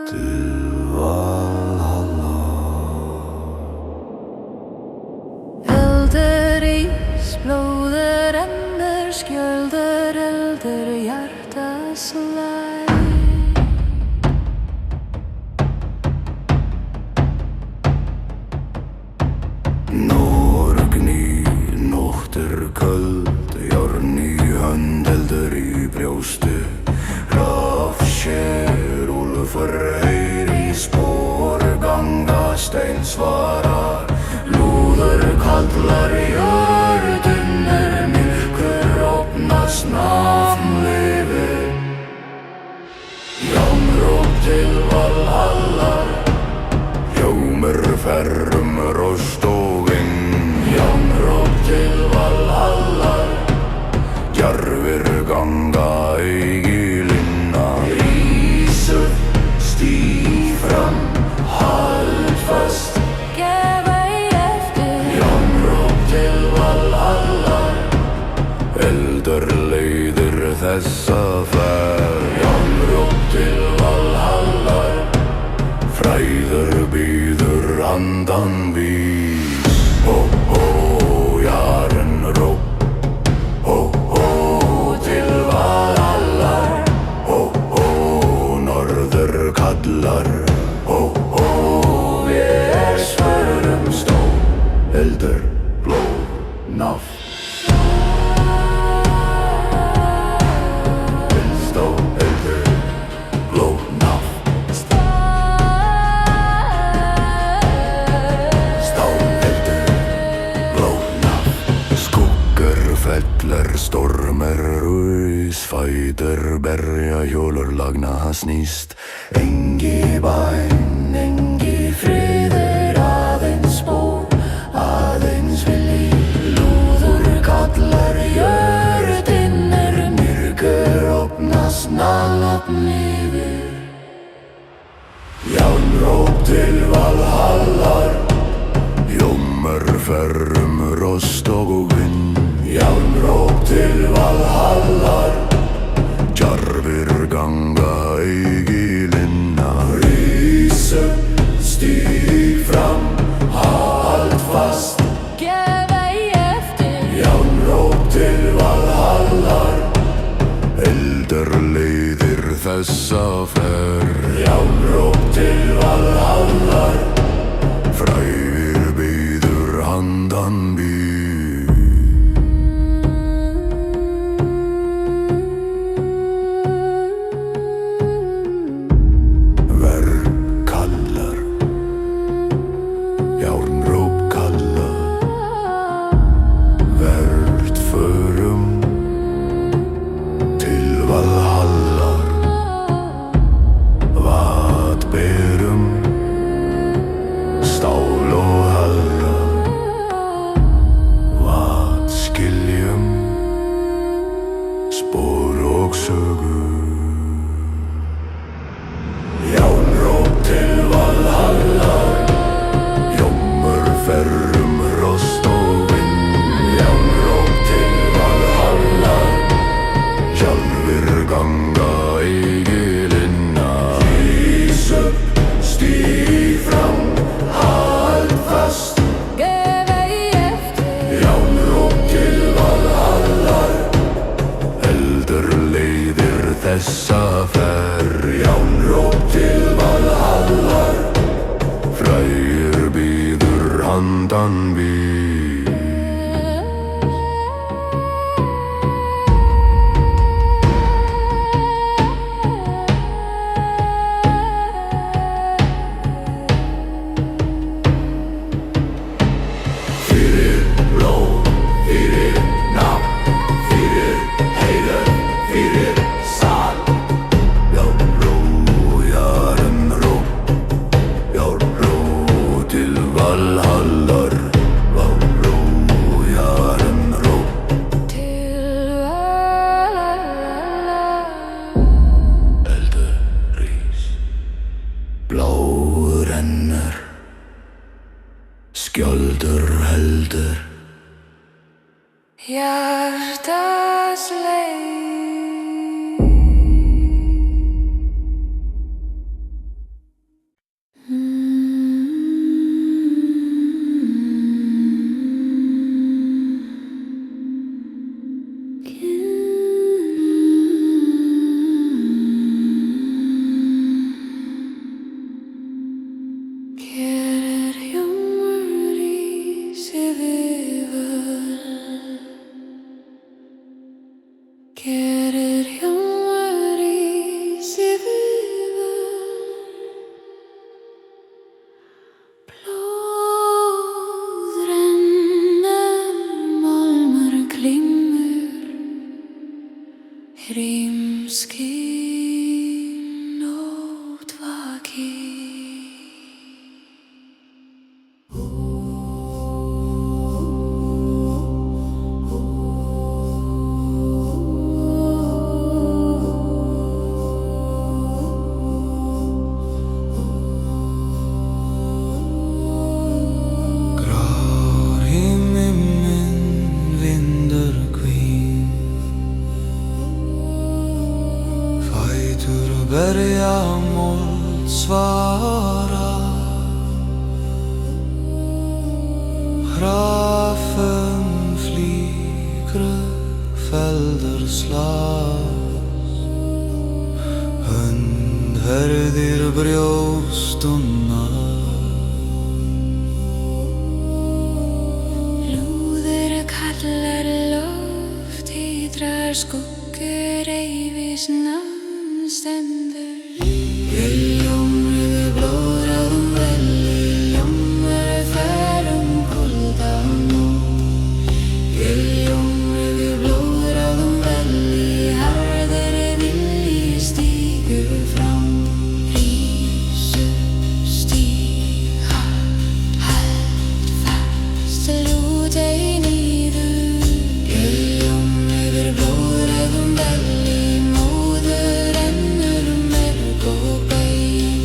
til Valhalla. Eldur ís, blóður rennur, skjöldur eldur, hjarta slær. Norgný, nótt köld, járn í hönd, eldur í brjósti. Rafsér, úlfur heyr í spór, ganga steinsvarar. Lúður kallar í jörðunir, myrkur opnast nafnleyfi. Jánróp til Valhallar, hljómur ferrum rostóginn. Jánróp til Valhallar, djarfir ganga eigi linna. Rís upp, stíg fram, hald fast, Gef ei eftir. Jánróp til Valhallar, eldur leiðir þessa ferð. Jánróp til Valhallar, fræður býður handan vís. Hó, hó, Jarenróp, hó, hó, til Valhallar. Hó, hó, norður kallar, hó, hó, við svörum stó. Eldur, blóð, nátt, stó, eldur, blóð, nátt. Fellur stormur, fætur berja, hjólur lagna snýst. Engi bæn, engi friður, aðeins spór, aðeins vilji. Lúður kallar jörðinir, myrkur opnast nafn yfir. Jánróp til Valhallar, hljómur ferrum rostóg vind. Jánróp til Valhallar, djarfir ganga eigi linna. Rís upp, stíg fram, hald fast, Gef ei eftir. Jánróp til Valhallar, eldur leiðir þessa ferð. Jánróp til Valhallar, fræðir býður handan býð. Hjartas leið. vilja motsvara Grafen flyger felderslag Hundherðir brjóstunna Lúður kallar loft hýdrar skuggur eifis namn stendur Viljum við blóðráðum veljum við ferum kulda nú Viljum við blóðráðum velji harður vilji stígur fram Rísu stíg hald fast lút ei niður Viljum við blóðráðum velji móður ennur merg og bein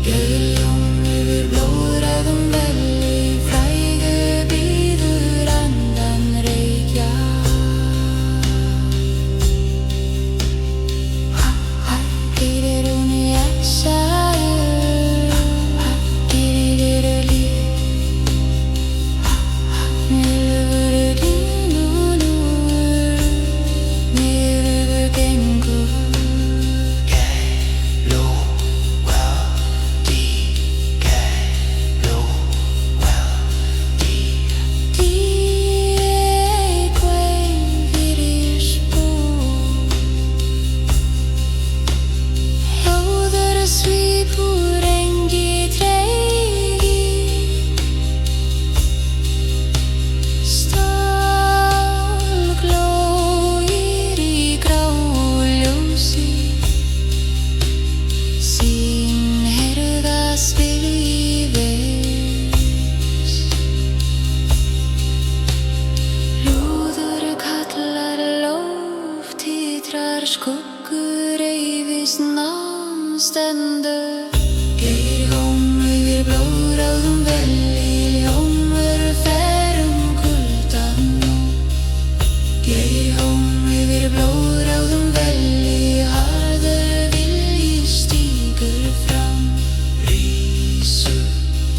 Viljum við blóðráðum velji frægu býður andan reykja Heyrir hún í exaður Heyrir líf Nýlfur línunur Nýlfur gengur Svipur engi tregi Stálglóir í gráu ljósi Sín herðast vilji vegs Lúður kallar loft hýdrar skuggur eifis namn stendur Geirhóm yfir blóðráðum velji ljómur ferum kulda nú Geirhóm yfir blóðráðum velji harður vilji stígur fram Rísu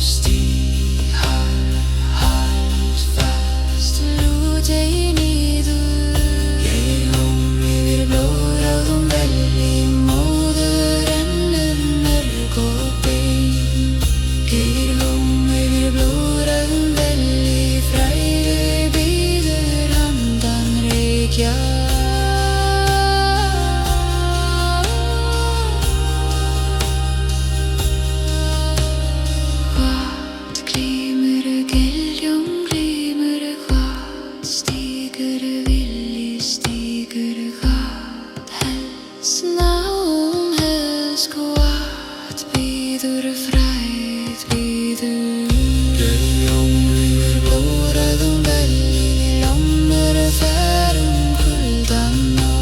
stíg hald fast lút ei niður Geirhóm yfir blóðráðum velji móður ennur merg og bein Geirhóm yfir blóðráðum velji frægu býður andan reykja Hvað glímur giljum glímur Hvað stígur vilji stígur Hvað helst náum helst Hvað býður fræð býður Geirhóm yfir blóðráðum velji ljómur ferum kulda nú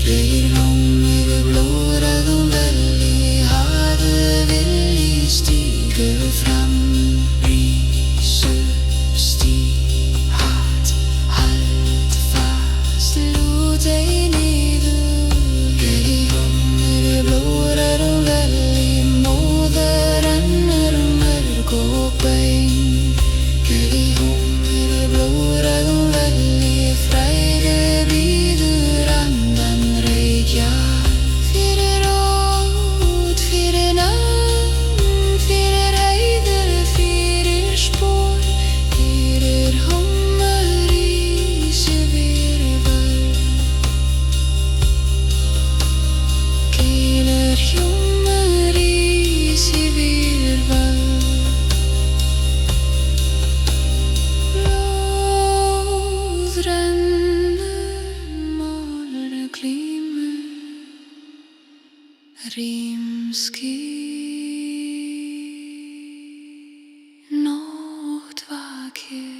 Geirhóm yfir blóðráðum velji harður vilji stígur fram Rísu stíg hald fast lút ei niður Geirhóm yfir blóðráðum velji móður ennur merg og bein Geirhóm yfir blóðráðum velji frægu býður andan reykja Fyrir rót, fyrir nöfn Fyrir heiður, fyrir spór Fyrir hómar í sér vörn Geilar hjómar í sér vörn Blóð rennur, málur glímur Rímski nótt vakir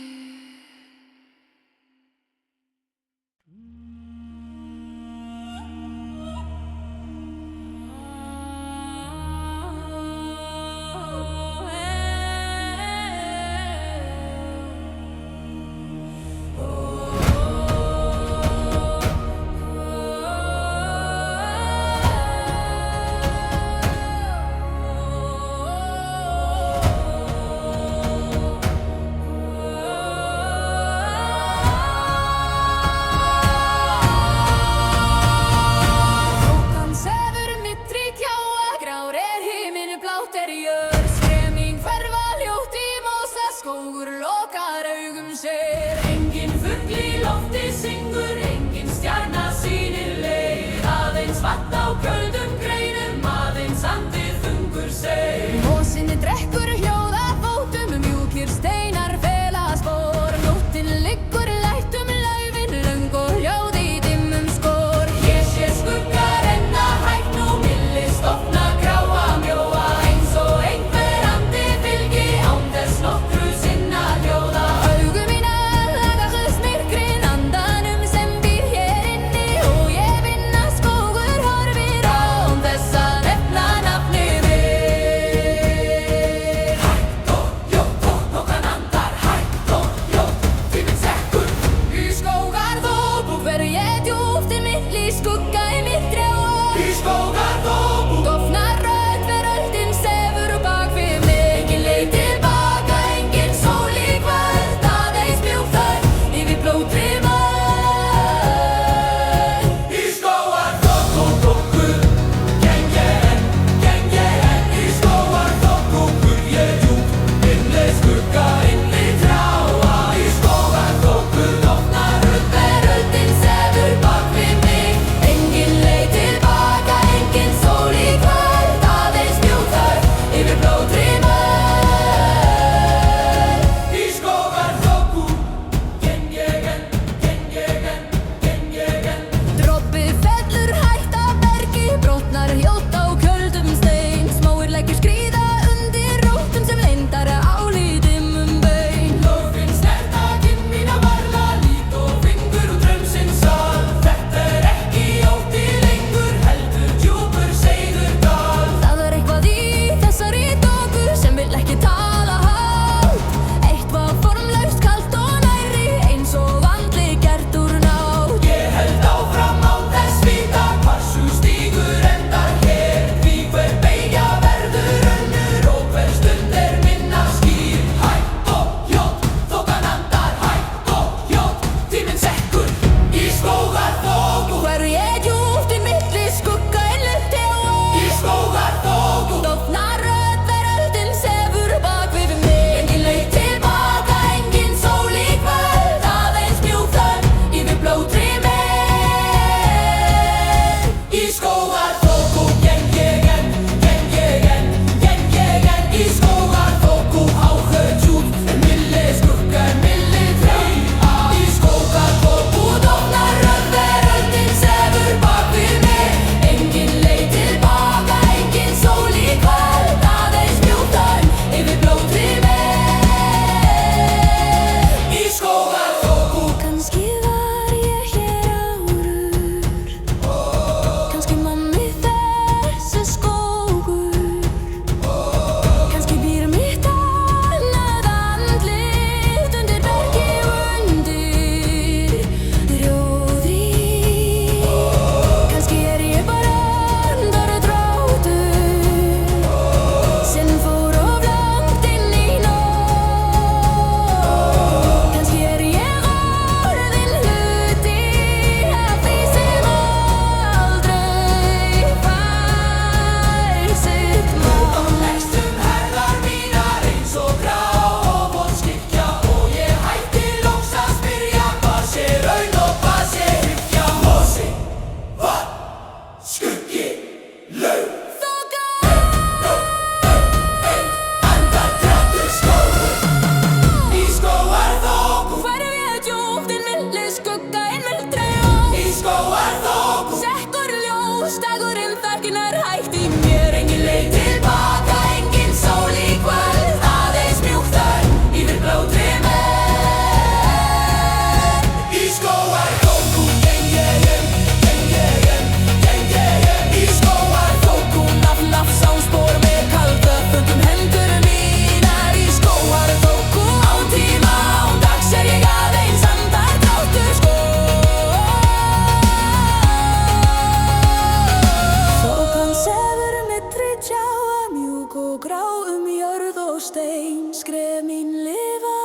stein, skref mín lifa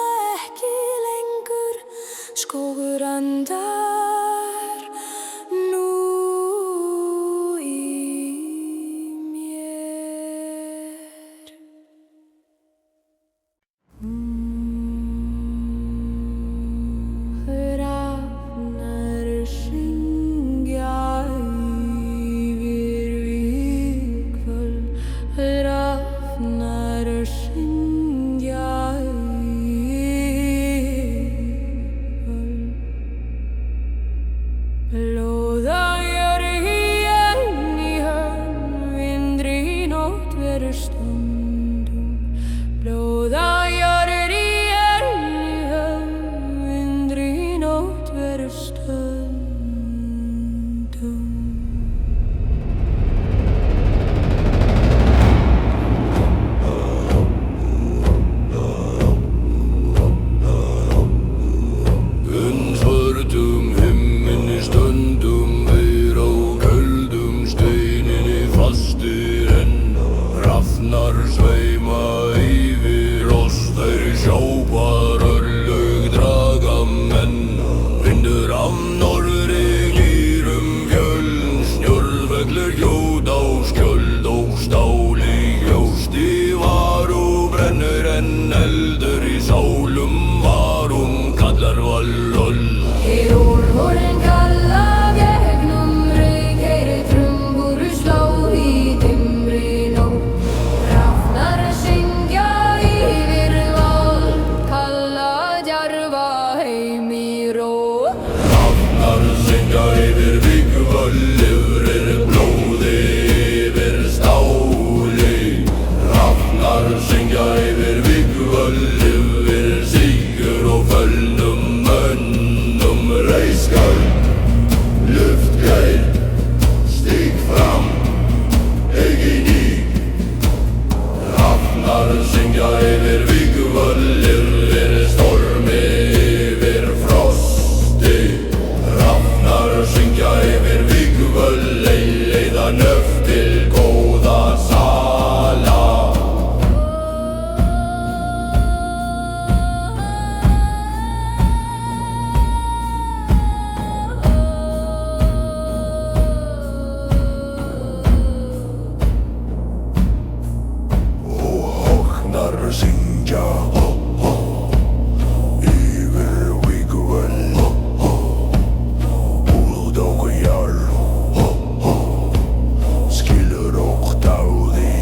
ekki lengur, skógur andar nú í mér. Hrafnar syngja yfir vígvöll, hrafnar syngja blóðagjör inn í hönn, vindri nótt verður stundum. Blóðagjör inn í hönn, vindri nótt verður stundum. Svörtum himminni stöndum við á köldum steininni fastir enn. Hrafnar sveima yfir oss, þeir sjávar örlög draga menn. Vindur af norðri glýrum fjöll, snjórðveglur hljóð á skjöld og stáli hljósti var og brennur enn eldur í sálum varum kallar valloll. Úlfurinn kalla gegnum reik, heyri trumbur slá í dimmri nótt. Hrafnar syngja yfir val, kalla djarfa heim í ró. Hrafnar syngja yfir vígvöll, yfir blóði, yfir stáli. Hrafnar syngja yfir vígvöll, yfir sigur og fölnum mönnum. Reis skörp, luft geir, stíg fram, eigin í. Hrafnar syngja yfir vígvöll, yfir stormi, yfir frosti. Hrafnar syngja yfir vígvöll, leiða nöft til góða sala. Hrafnar syngja yfir vígvöll, út og jarl, skilur og dáði.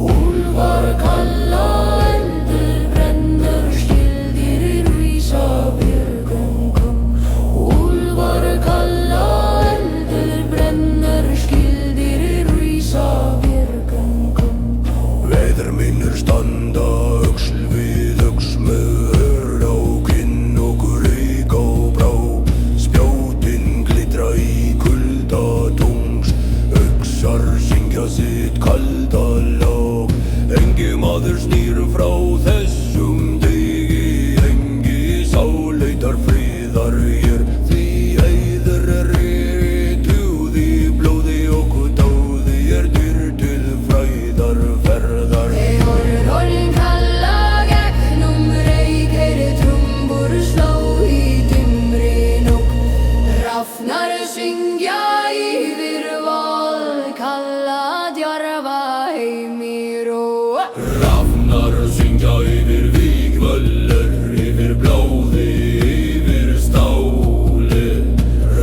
Úlfar kalla eldur brennur, skildir rísa björgum. Úlfar kalla eldur brennur, skildir rísa björgum. Veður mínir standa öxl við öxl með hör á kinn og reik á brá. Spjótin glitra í kulda tungs, öxar syngja sitt kalda lag. Engi maður snýr frá þessum degi, engi sá leitar friðar hér. Því heiður rituð í blóði og dáði dýr til fræðar ferðar. Úlfurinn kalla gegnum reik, heyri trumbur slá í dimmri nótt. Hrafnar syngja yfir val, kalla djarfa heim í ró. Hrafnar syngja yfir vígvöllur, yfir blóði, yfir stáli.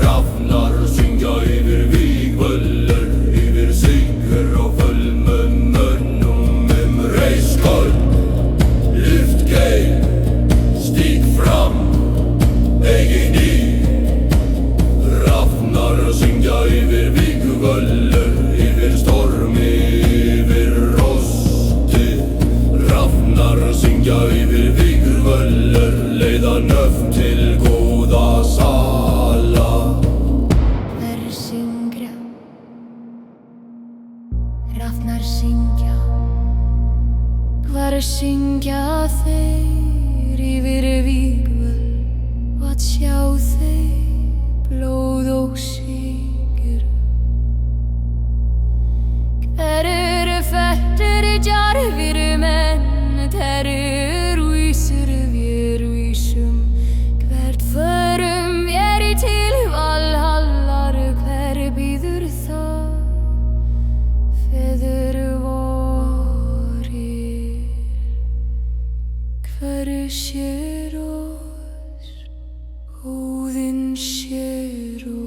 Hrafnar syngja yfir vígvöllur, yfir sigur og fölmum mönnum. Reis skörp, luft geir, stíg fram, eigin í. Hrafnar syngja yfir vígvöllur, yfir stormi, yfir rosti. Hrafnar syngja yfir vígvöllur, leiða nöft til góða sala. Hrafnar syngja, hrafnar syngja. Hvar syngja þeir yfir vígvöll, og að sjá þeir blóð og sigur. Hver eru fættir í djarfir menn, þeir vísir við vísum. Hvert förum vér í til Valhallar, hver bíður það? Feður vorir, hver sér oss? Óðinn sér oss.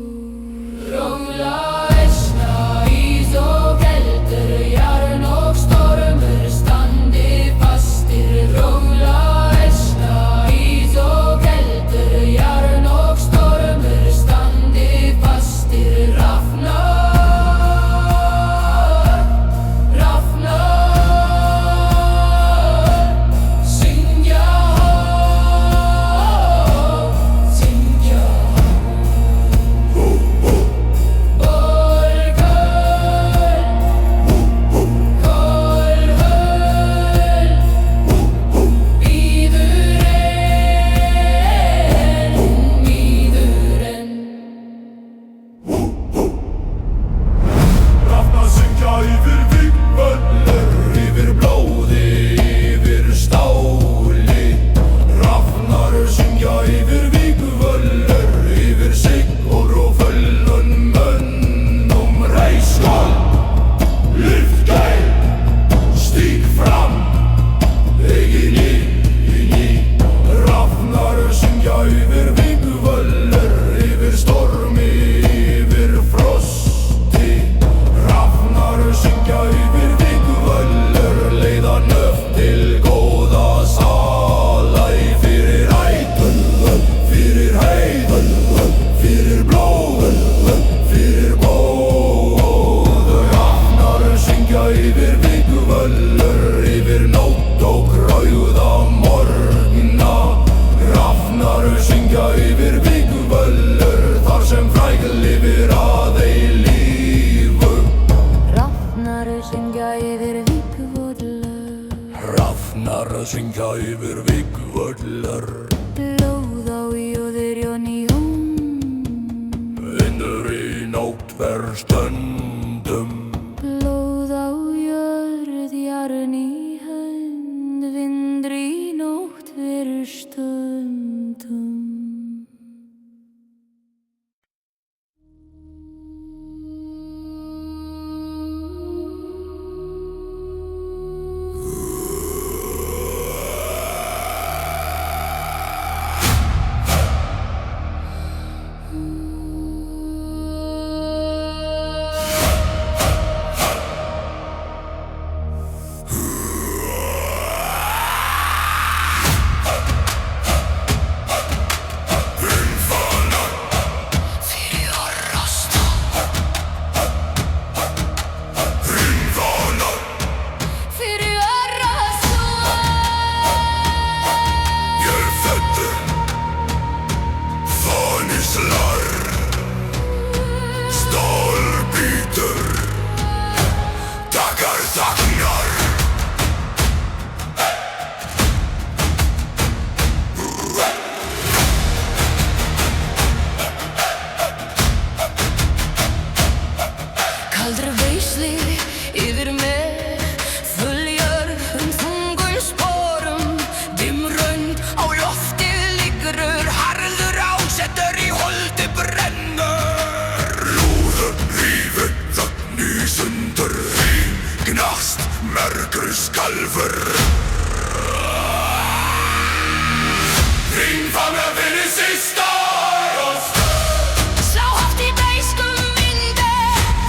Róla esna, ís og keldur, jarn og stormur standi fastir. Róla esna, ís og keldur, jarn og stormur standi fastir. Rafnar, rafnar, syngja hátt, syngja Rafnar syngja yfir vígvöllur, yfir blóði, yfir stáli. Rafnar syngja yfir vígvöllur, yfir sigur og föllun mönnum. Reis skál, lyft gæl, stíg fram, eigin í. Rafnar syngja yfir vígvöllur, yfir stormi, yfir frosti. Rafnar syngja yfir vígvöllur, leiða nöfn til góða sala. Fyrir ætun, fyrir heiðun, fyrir blóðun, fyrir góðu. Rafnar syngja yfir vígvöllur, yfir nótt og rauða morgna. Rafnar syngja yfir vígvöllur, þar sem fræg lifir að eilífu. Rafnar syngja yfir vígvöllur, Rafnar syngja yfir vígvöllur. blóð á jóðir jón í jón. Vindur í nótt ver stöndum. Blóð á jörð, jarn í hönd, vindur í nótt ver stundum. Fyrir örrasson, Ég er fæddur, fanislar, stálbítur, takkar þagnar. kaldri veisli yfir mig, full jörð þungum sporum. Dimrönd á loftið liggur, harður ásettur í holdi brennur. Lúður rífur þögn í sundur, gnast mergur skalfur. Hringfanga fyrir sista rost, Slá hátt í beiskum vindi,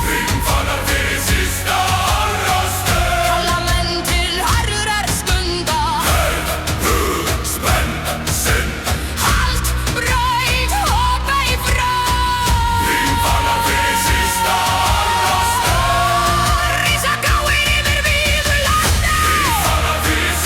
hringfangar fyrir sista rost. kalla menn til harðrar skunda. Spenn sinn, Halt, brauð og beig frá. hringfangar fyrir sista rost. Rísa gáir yfir víðurlandi. Hringfangar fyrir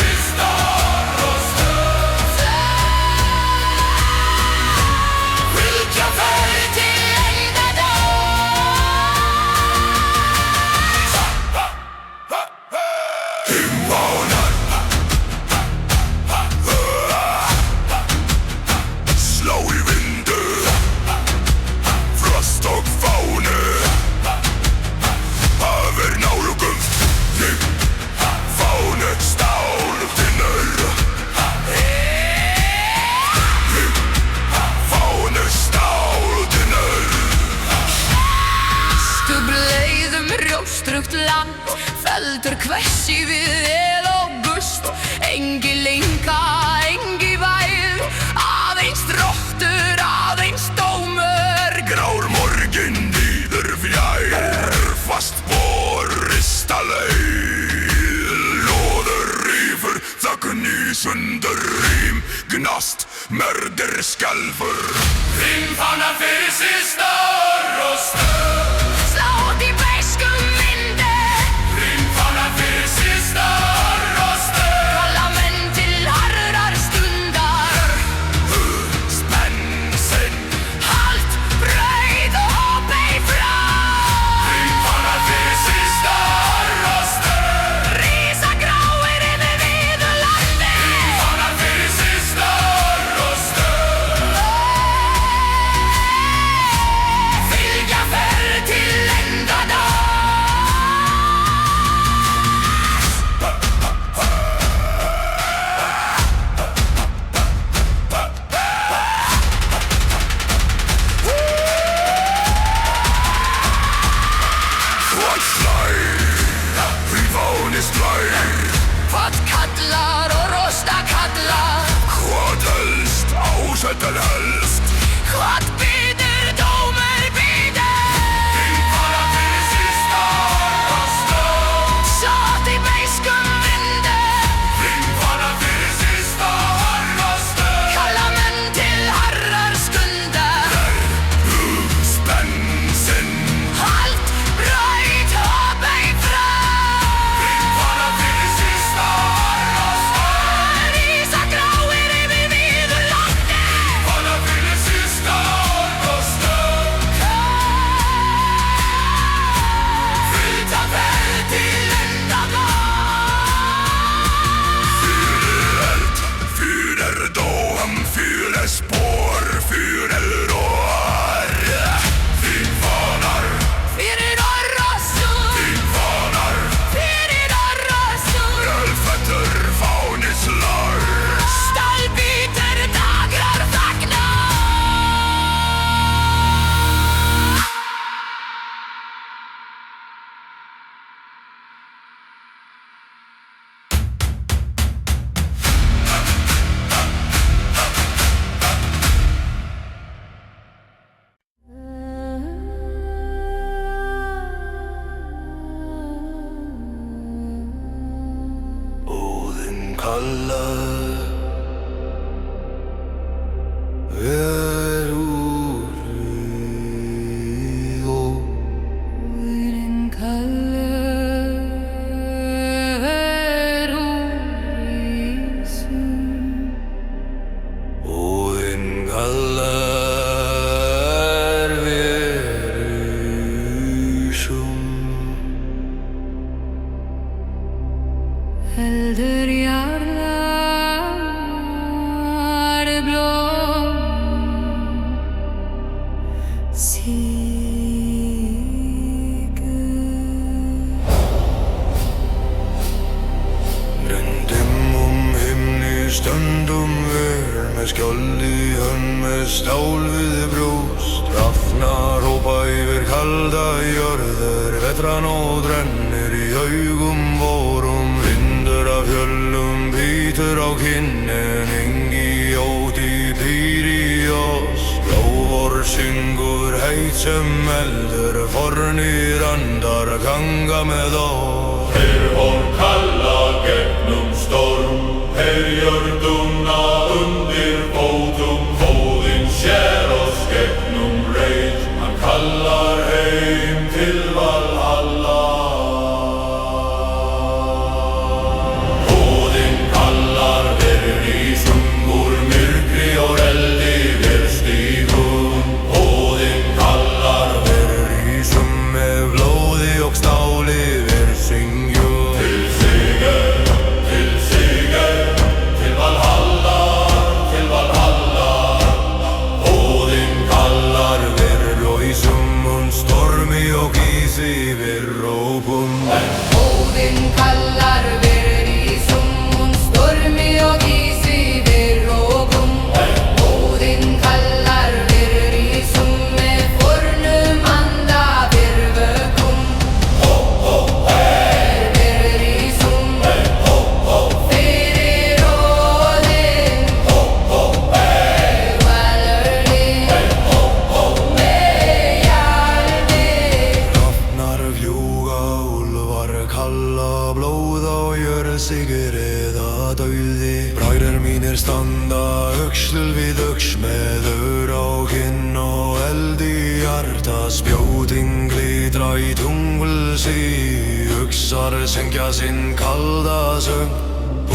brjóstrugt land, feldur hvessi við el og gust. Engi lenga, engi væl, aðeins drottur, aðeins dómur. Grár morgin líður fjær, fast vor rista leið. Lóður rífur, þögn í sundur rím, gnast, mörder skelfur. Rimfanna fyrir systar og stöð. Slát í beiskum vindi, Rimfanna fyrir systar og stöð. kalla menn til harðrar stundar. Spennsinn, Halt, brauð og hoppei frá. Rimfanna fyrir systar og stöð. Rísa gráir yfir víðu landi. Rimfanna fyrir systar og stöð. Fylgja ferð til enda dag. hvað slær, prífán er slær. Hvað kallar og rosta kallar. Hvað helst, ásettar helst. Hvað býður dómur býður. Rimfanna fyrir systar og stöð. Sátt í beiskum vindi, Rimfanna fyrir systar og stöð. kalla menn til harðrar stundar. Spennsinn, Halt, brauð, hoppei frá. Rimfanna fyrir systar og stöð. Rísa gráir yfir víðu landi. Rimfanna fyrir systar og stöð. Fylgja ferð til enda dag. fyrir dóm, fyrir spår, fyrir rår. Rimfanar, Fyrir orrosur, rimfanar, fyrir orrosur. ölfettur fáni slár. Stallbítur dagrar þagna. Óðinn kallar, ver úr ríðó. Óðinn kallar úr ísum. Óðinn kallar, ver ísum. Heldur jarðar blóm. Sigur. Röndum himni stöndum ver, með skjold í hönd, með stál við brjóst. Rafna rópa yfir kalda jörður, vetran og drennir í augum vorum. Vindur af fjöllum bítur á kinnin, engi óti býr í oss. Blóvor syngur heit sem eldur, fornir andar ganga með oss. Hon kalla gegnum storm, herjörðuna undir fótum. Óðinn sér oss gegnum reit, hann kallar heim til Valhalla. Óðinn kallar verður í sungur, myrkri og eldi við stígum. Óðinn kallar Verður í sum með blóði og stáli, ver syngjum. til sigur, til Valhalla, til Valhalla. Óðinn kallar, ver ljósum, stormi og ísi við rópum. Óðinn kallar verður í summun, stormi og ísi við rópum. Óðinn kallar verður í summi, fornum anda við vökum. kalla blóð á jörð sigur eða dauði. Bræður mínir standa öxl við öxl með ör á kinn og eld í hjarta. Spjótin glitra í tungulsi, uxar syngja sinn kalda söng.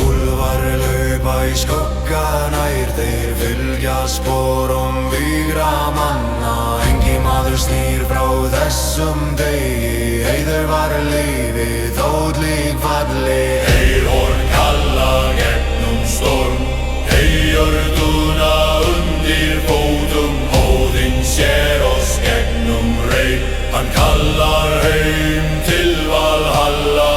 Úlfar laupa í skugga nær, þeir fylgja sporum vígra manna. Engi maður snýr frá þessum degi, heiður var lífið þótt lík falli. Eyrhorn kalla gegnum storm, eyjörðuna undir fótum. Óðinn sér oss gegnum reyð, hann kallar heim til Valhalla.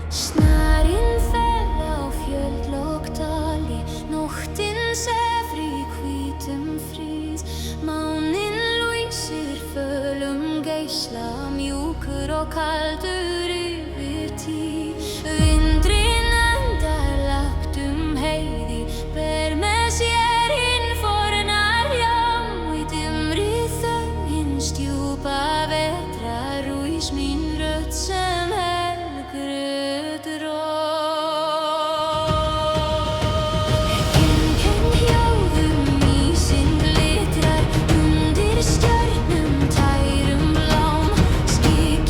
Snarinn fell á fjöll og dali, nóttin sefri í hvítum frið. Máninn lýsir fölum geisla, mjúkur og kaldur yfir tí. Vindurinn andar lágt heiði, ber með sér hinn fornar ljá. Í dimri þögnin stjúpa vetrar rís mín rödd sem Skik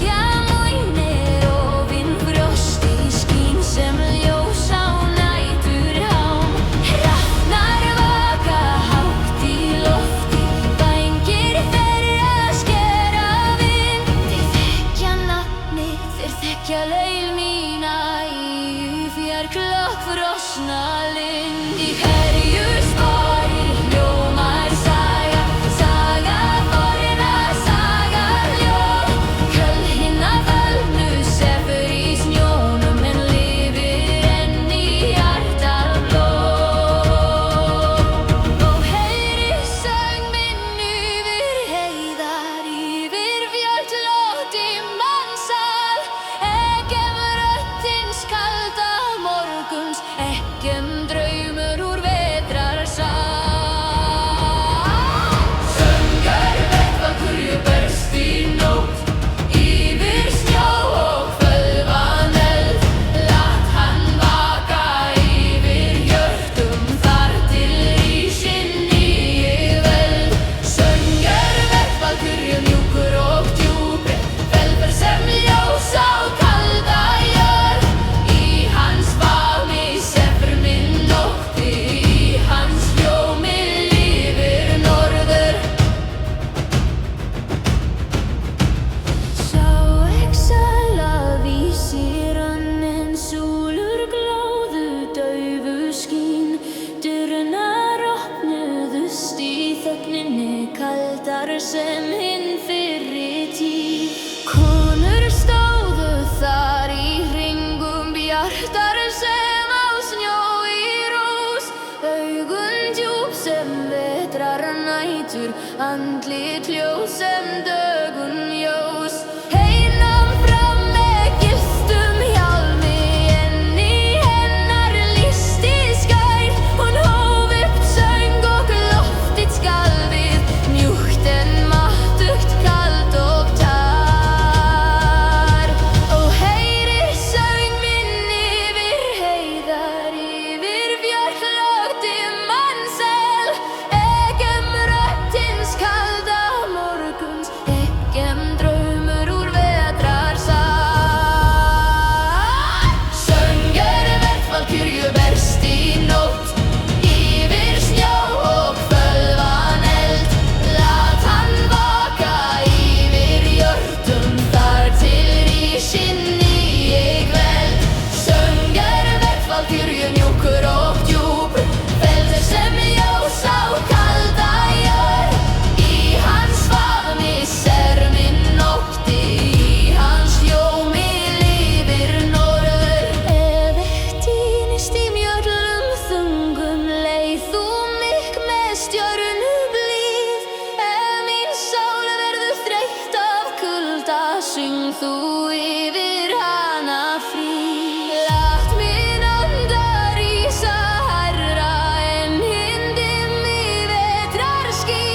þú yfir hana frí. Látt minn anda rísa hærra en hindum í vetrarský.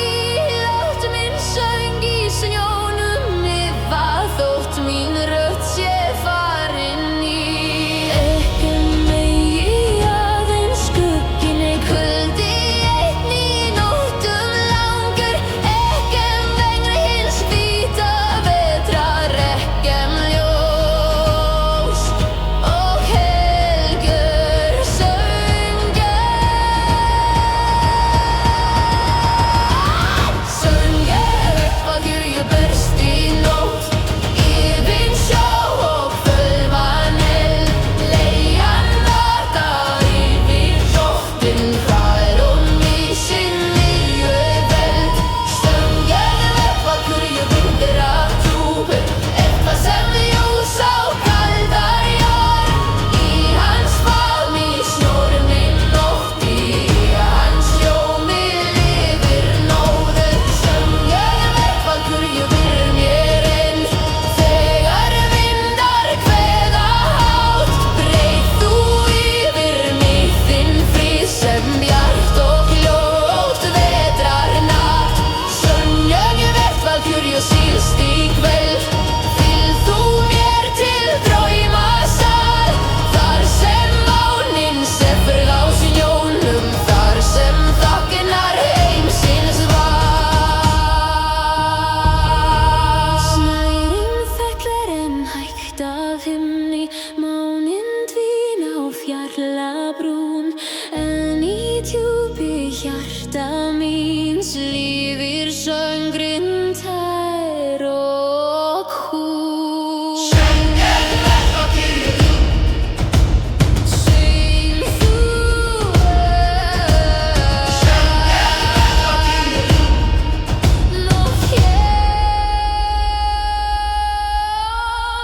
Látt minn söng í snjónum lifa þótt mín rödd sé farin í. Ekkum megi aðeins skugginn kuldi einn í nóttum langur. Ekkum vegna hins hvíta vetrar, ekkum ljós og helgur söngur. Söngur hvað ég berst í nótt, yfir sjó og fölvan eld. Leian vaka yfir nóttin, fær í sin nýju veld. Söngur hvað ég bindur af djúpur, eitthvað sem ljós á kaldar jörð. Í hans faðmi snjór minn nótt, í hans ljómi lifir nóður. Söngur hvað ég byr mér inn, þegar vindar kveða hátt. Breyt þú yfir mig þinn frið sem bjart og hljótt vetrar natt. Söngur hvað ég síðst í kvöld, fylg þú mér til draumasal. Þar sem mánin sefur á snjónum, þar sem þagnar heimsins val. Snærin fellur en hægt af himni, mánin dvín á fjarla brún. En í djúpi hjarta míns lifir söngurinn tær og hús. Syng þú nótt hjá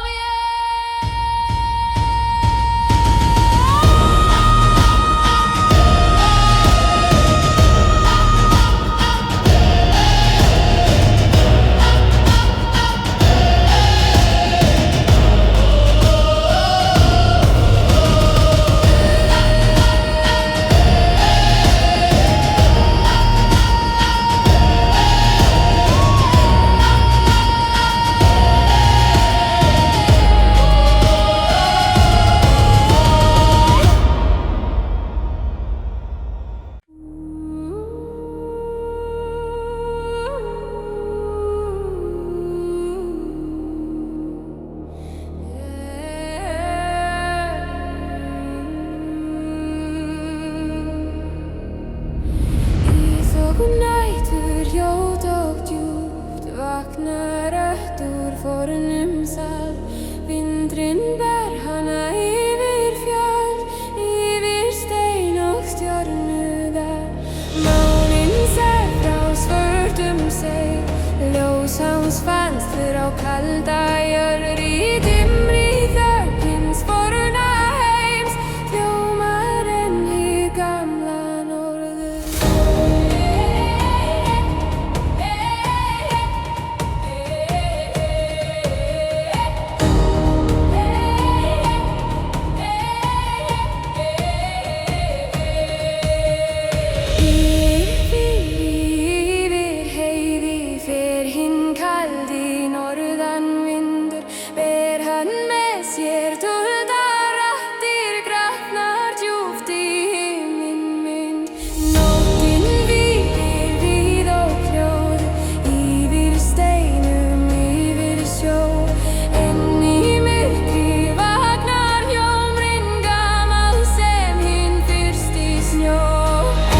mér. Í þoku nætur hljóð og djúpt vaknar rödd úr fornum sal. Vindurinn ber hana yfir fjöll, yfir stein og stjörnudal. Mánin sef frá svörtum seig, ljós hans fannst fyrir á kalda jörð. Í dimmri þögn hins forna heims hljómar enn hið gamla norður. Yfir heiði fer hinn kaldi norðanvindur, ber hann með sér dulda raddir, grafnar djúpt í himinmynd. Nóttin hvílir víð og hljóð, yfir steinum, yfir sjó. En í myrkri vaknar hljómurinn gamall sem hinn fyrsti snjó.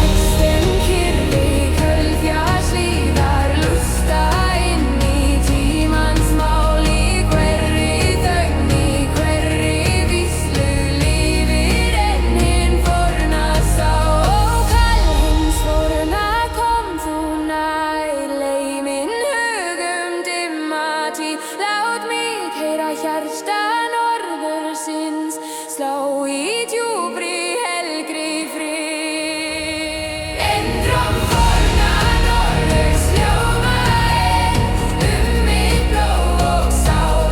Exten kyrfi köldfjallshlíðar lusta inn í tímans mál. Í hverri þögn, í hverri víslu lifir enn hinn forna sá. Og kall hins forna kom þú nær, lei minn hugum dimma tíð. Lát mig heyra hjarta norðursins slá í djúpri helgri frið. Endrum forna norðurs hljóma enn mitt blóð og sál.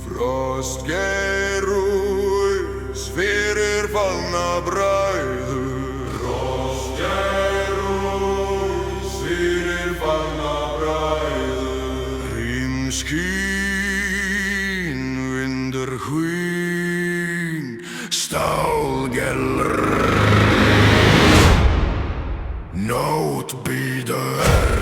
Frostgerús fyrir fallna bræður. Frostgerús fyrir fallna bræður. Hrímskín, vindur hvín, stálgelr. Nót bíður.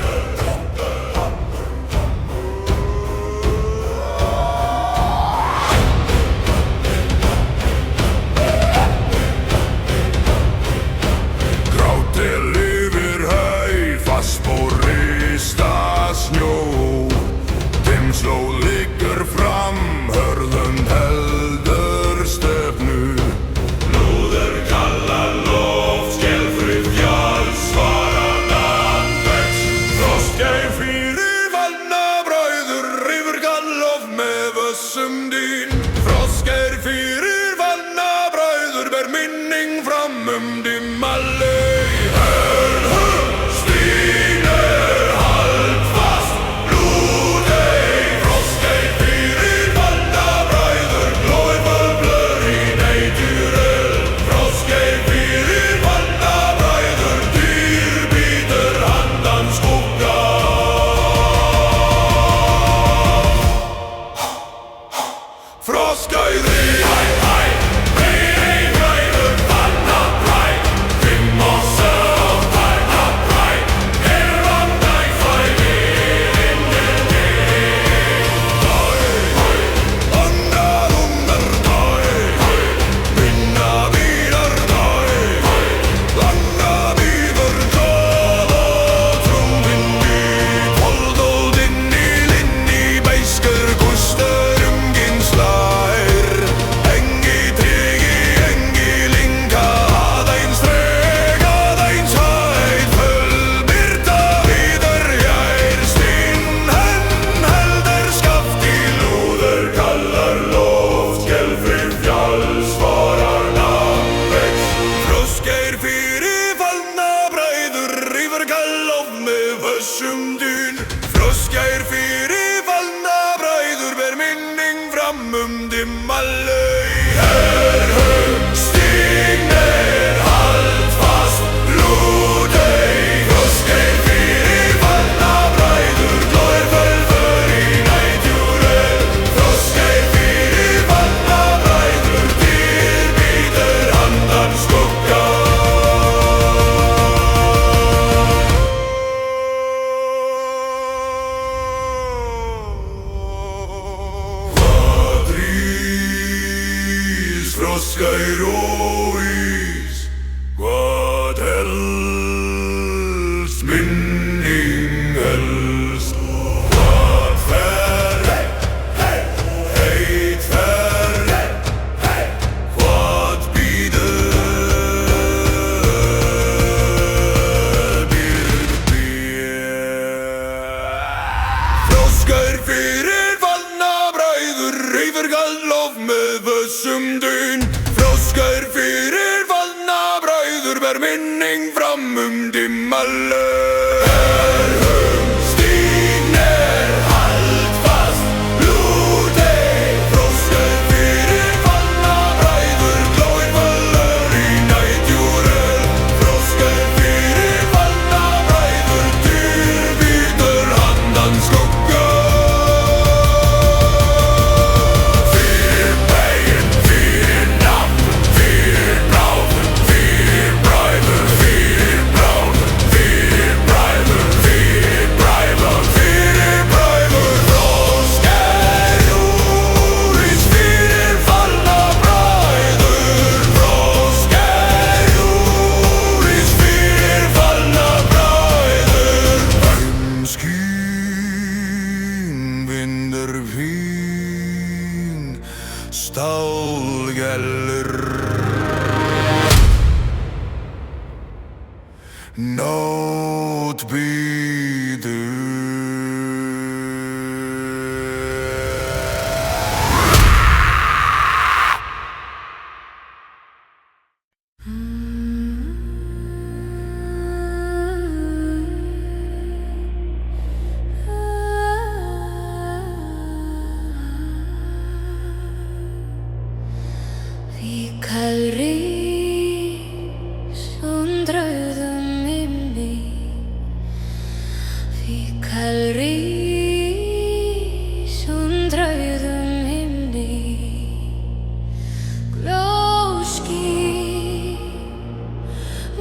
Slóð liggur fram, hörðund heldur stefnu. Lúður kallar loft, skelfrið fjalls svarar landvegs. Frostgeir fyrir fallna bræður, yfir gallof með vössum dýn. Frostgeir fyrir fallna bræður, ber minning fram dimma laug. Frostgeir fyrir fallna bræður, ber minning fram dimma laug. Stignir haldfast, Lúdey. Frostgeir fyrir fallna bræður, glóir fölför í nætjúröð. Frostgeir fyrir fallna bræður, dyr bíður handan skugga. Frostgeir ís, hvað helst, minning helst. Hvað fer, heit fer, hvað bíður. Frostgeir fyrir fallna bræður, yfir gallof með vössum dyn. Frostgeir fyrir fallna bræður, ber minning fram dimma laug. Stignir haldfast, Lúdey. Frostgeir fyrir fallna bræður, glóir fölför í nætjúröð. Frostgeir fyrir fallna bræður, dyr bíður handan skugga. Fyrir begin, fyrir nafn, fyrir bráð, fyrir bræður, fyrir bráð, fyrir bræður, fyrir bræður, fyrir bræður. Frostgeir ís fyrir fallna bræður. Frostgeir ís fyrir fallna bræður. Hrímskín, vindur hvín, stálgelr. Nót bíður. Fikal rís und rauðum himni. Fikal rís und rauðum himni. Glóský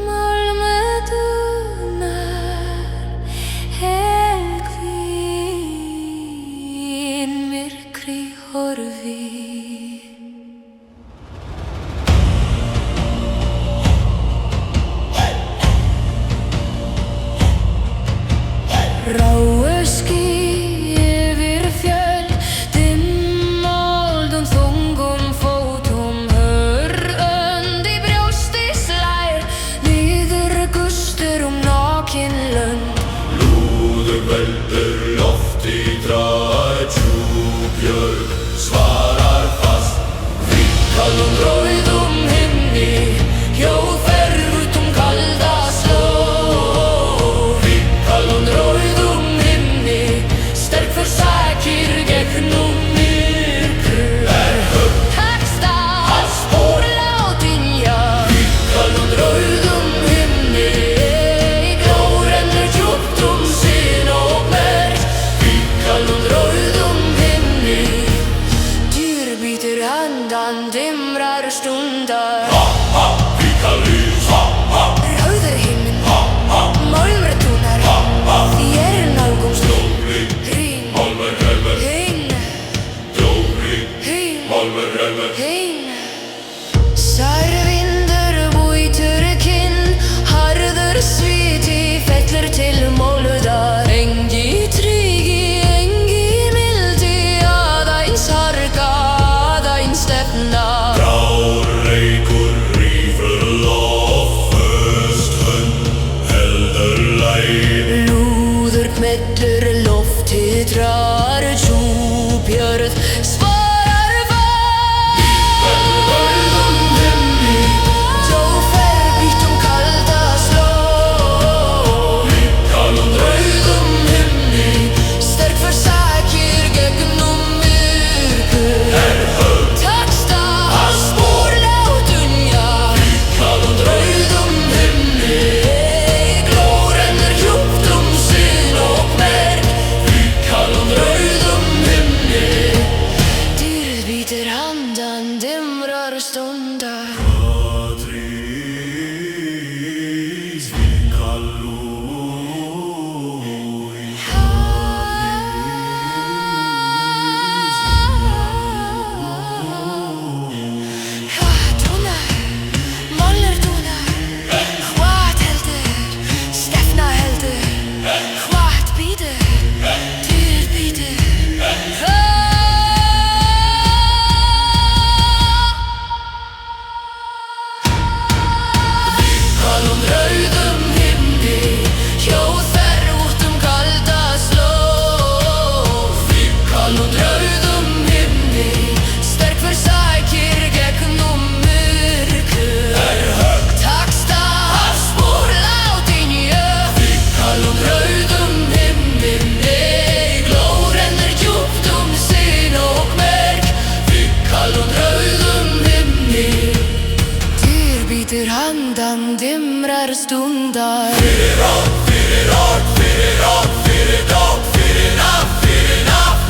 málmetunar helhvín myrkri horfi. Ráuský yfir fjöll, dimmoldum þungum fótum, hörönd í brjósti slær, niður gustur nakin lönd. Lúður veldur lofti drar, djúpjörg svarar fast. Fikal rauðum himni, hljóðferð út kalda slóð. Fikal rauðum himni, sterk försakir gegnum myrkur. Takst að spóla og dynja. Fikal rauðum himni, glórennur djúpt sinn og merg. Fikal rauðum himni, dýr bítur handan dimrar stundar. Fikal rís, Rauður himinn, málmratúnar, þér nálgumst. Hrín, Málmur helmer, hinn, glóri, hinn, málmur helmer. hinn. Sær vindur búitur kinn, harður sviti fellur til móludar. Engi tryggi, engi mildi, aðeins harka, aðeins stefna. Grár reykur rífur loft, föst hönd heldur læg. Lúður kmellur loftið drar, djúpjörð svarar fast. Rauðum himni, Hljóðferð býtt kalda slóð. Fikal Rauðum himni, sterk försakir gegnum myrkur. Takst að spóla og dynja. Fikal Rauðum himni, glórennur djúpt sinn og merg. Fikal Rauðum himni, dýrð bítur handan dimrar stundar. Patrís, Fikal lúís. Dúnar, málur dúnar, hvað heldur, stefna heldur, hvað býtur, dýrð bítur. Fikal rauðum himni, hljóðferð út kalda slóð. Fikal rauðum himni, sterk försakir gegnum myrkur. Takst að spóla og dynja. Fikal rauðum himni, glórennur djúpt sinn og merg. Fikal rauðum himni, dýr bítur handan dimrar stundar. Fyrir orð, fyrir orð, fyrir orð, fyrir dót, fyrir nafn, fyrir nafn.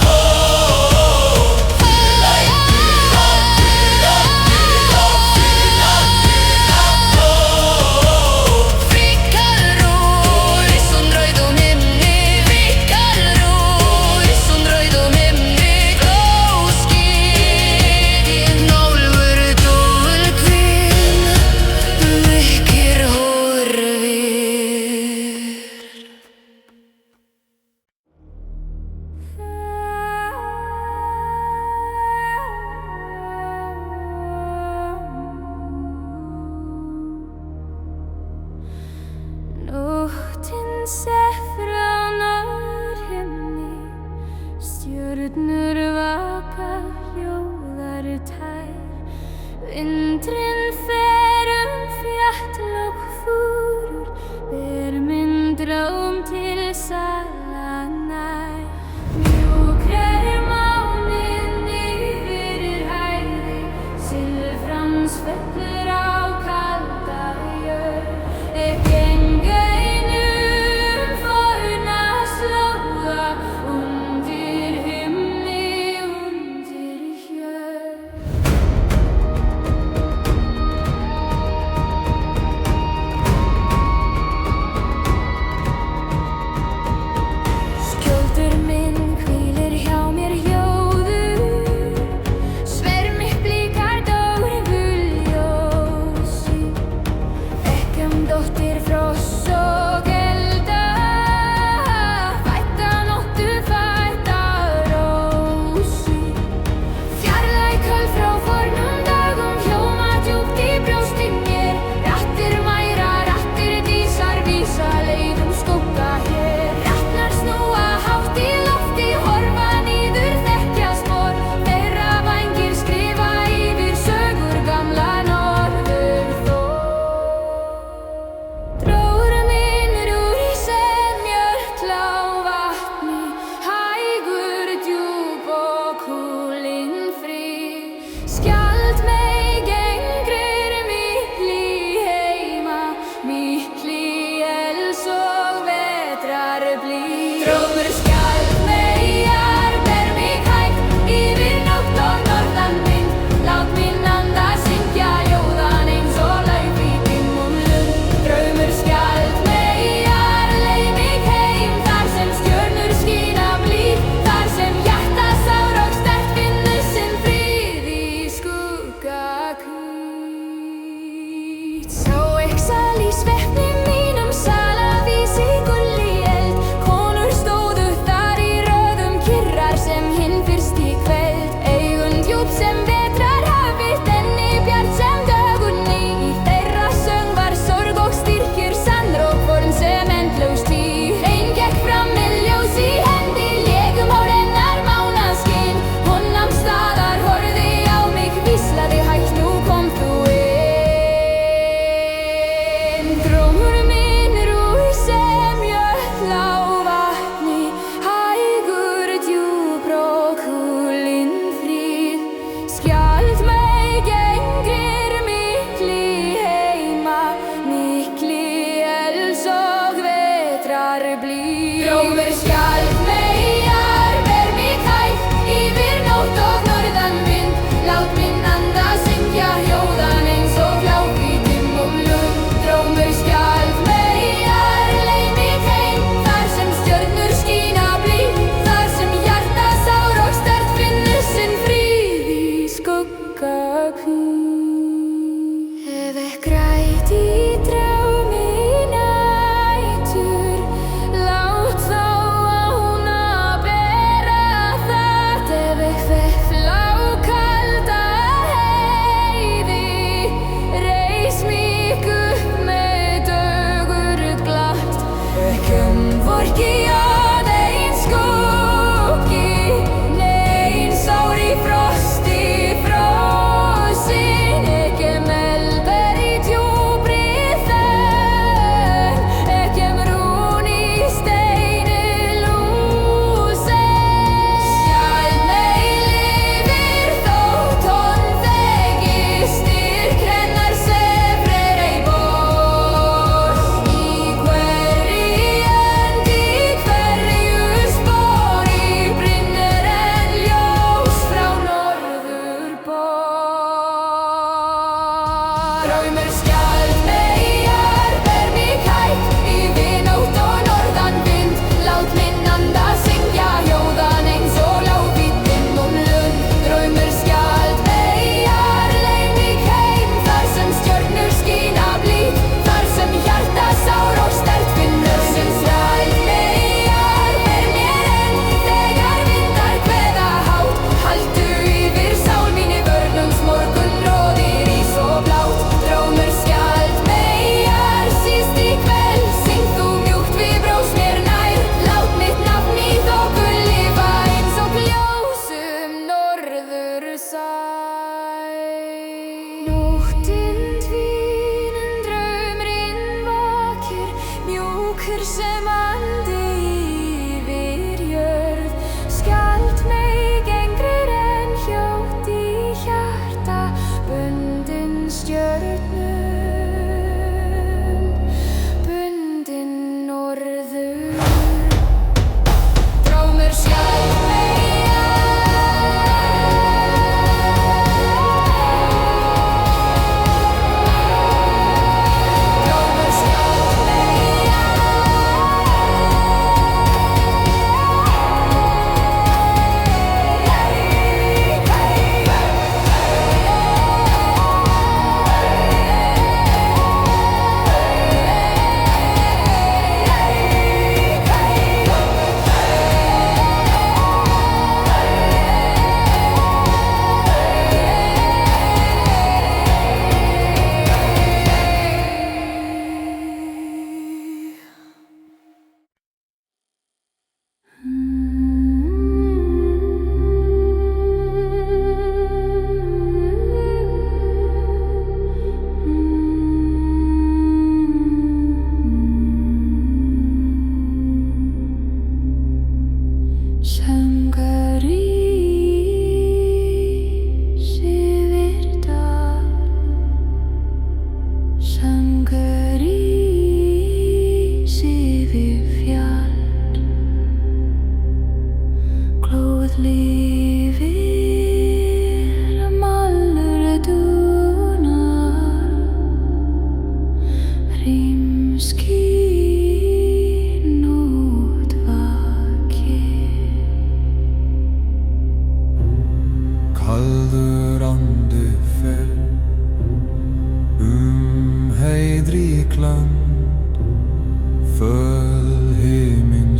Fikal rís und rauðum himni, fikal rís und rauðum himni. Glóský, nálfur dúlkvinn, myrkir horfi.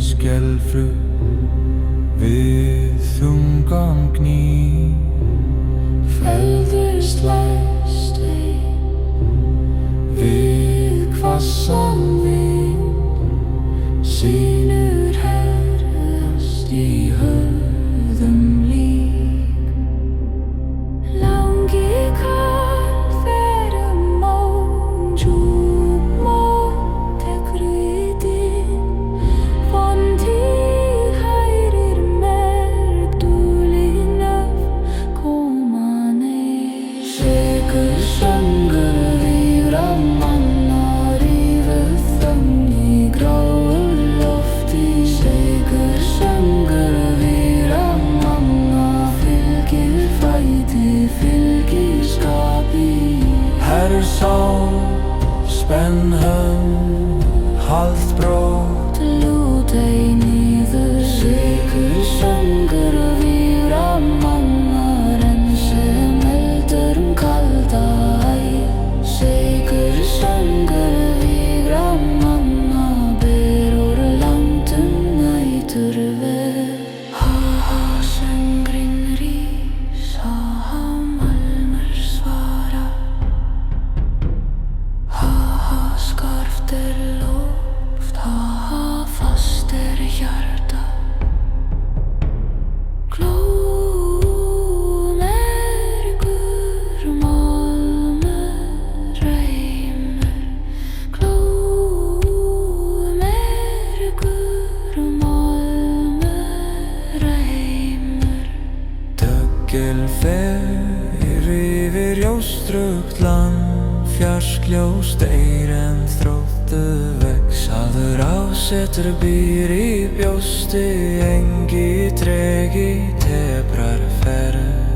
Skelfru við þungan gný Spenn hönd, halð brót Lút ei niður Sigur söngur víra mannar En sem eldur kalda æ Sigur söngur víra manna Ber úr landum nætur ver Ha söngrin rís Ha malmur svara Ha skarft loft Ha fast hjarta Glómergur málmur reimur Glómergur málmur reimur Döggel fer yfir jóstrugt land Fjarskljós deyr en þróttu vex Aður ásetur býr í bjósti Engi tregi tebrar ferð